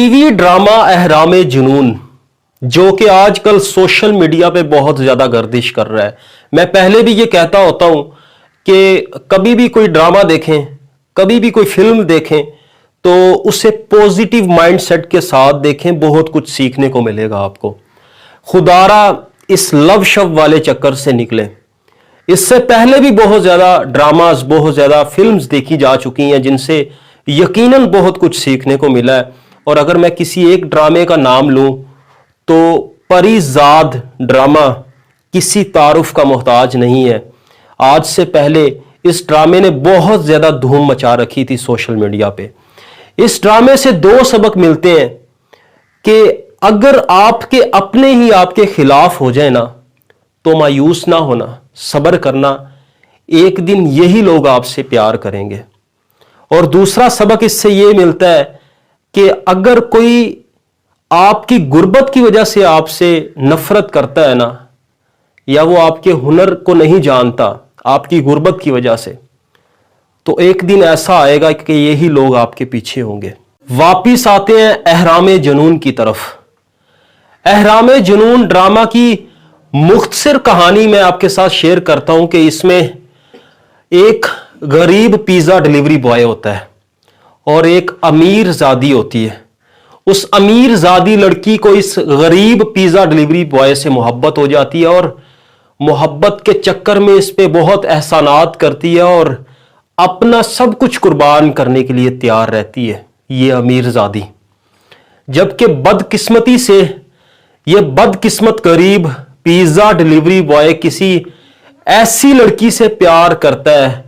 T V drama احرام جنون جو کہ آج کل سوشل میڈیا پہ بہت زیادہ گردش کر رہا ہے. میں پہلے بھی یہ کہتا ہوتا ہوں کہ کبھی بھی کوئی ڈرامہ دیکھیں، کبھی بھی کوئی فلم دیکھیں تو اسے پوزیٹیو مائنڈ سیٹ کے ساتھ دیکھیں، بہت کچھ سیکھنے کو ملے گا آپ کو. خدارا اس لو شو والے چکر سے نکلیں. اس سے پہلے بھی بہت زیادہ ڈراماز، بہت زیادہ فلمز دیکھی جا چکی ہیں جن سے یقیناً بہت کچھ سیکھنے کو ملا ہے. اور اگر میں کسی ایک ڈرامے کا نام لوں تو پری زاد ڈرامہ کسی تعارف کا محتاج نہیں ہے. آج سے پہلے اس ڈرامے نے بہت زیادہ دھوم مچا رکھی تھی سوشل میڈیا پہ. اس ڈرامے سے دو سبق ملتے ہیں کہ اگر آپ کے اپنے ہی آپ کے خلاف ہو جائے نا تو مایوس نہ ہونا، صبر کرنا، ایک دن یہی لوگ آپ سے پیار کریں گے. اور دوسرا سبق اس سے یہ ملتا ہے کہ اگر کوئی آپ کی غربت کی وجہ سے آپ سے نفرت کرتا ہے نا، یا وہ آپ کے ہنر کو نہیں جانتا آپ کی غربت کی وجہ سے، تو ایک دن ایسا آئے گا کہ یہی لوگ آپ کے پیچھے ہوں گے. واپس آتے ہیں احرام جنون کی طرف. احرام جنون ڈرامہ کی مختصر کہانی میں آپ کے ساتھ شیئر کرتا ہوں کہ اس میں ایک غریب پیزا ڈیلیوری بوائے ہوتا ہے اور ایک امیر زادی ہوتی ہے. اس امیر زادی لڑکی کو اس غریب پیزا ڈیلیوری بوائے سے محبت ہو جاتی ہے اور محبت کے چکر میں اس پہ بہت احسانات کرتی ہے اور اپنا سب کچھ قربان کرنے کے لیے تیار رہتی ہے یہ امیر زادی. جبکہ بدقسمتی سے یہ بدقسمت غریب پیزا ڈیلیوری بوائے کسی ایسی لڑکی سے پیار کرتا ہے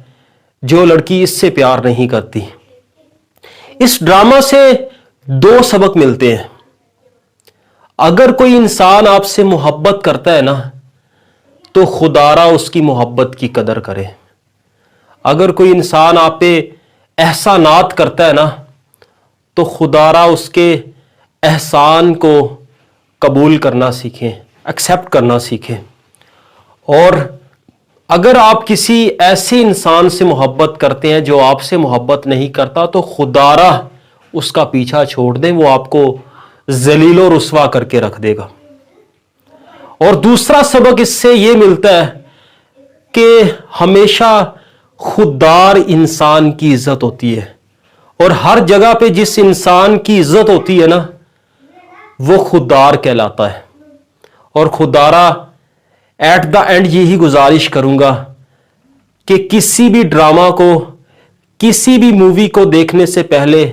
جو لڑکی اس سے پیار نہیں کرتی. اس ڈرامہ سے دو سبق ملتے ہیں. اگر کوئی انسان آپ سے محبت کرتا ہے نا تو خدارا اس کی محبت کی قدر کرے. اگر کوئی انسان آپ پہ احسانات کرتا ہے نا تو خدارا اس کے احسان کو قبول کرنا سیکھیں، ایکسیپٹ کرنا سیکھیں. اور اگر آپ کسی ایسے انسان سے محبت کرتے ہیں جو آپ سے محبت نہیں کرتا تو خدارا اس کا پیچھا چھوڑ دیں، وہ آپ کو ذلیل و رسوا کر کے رکھ دے گا. اور دوسرا سبق اس سے یہ ملتا ہے کہ ہمیشہ خوددار انسان کی عزت ہوتی ہے اور ہر جگہ پہ جس انسان کی عزت ہوتی ہے نا وہ خوددار کہلاتا ہے. اور خدارا ایٹ دا اینڈ یہی گزارش کروں گا کہ کسی بھی ڈرامہ کو، کسی بھی مووی کو دیکھنے سے پہلے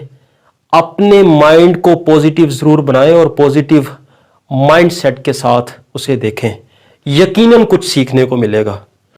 اپنے مائنڈ کو پوزیٹیو ضرور بنائیں اور پوزیٹیو مائنڈ سیٹ کے ساتھ اسے دیکھیں. یقیناً کچھ سیکھنے کو ملے گا.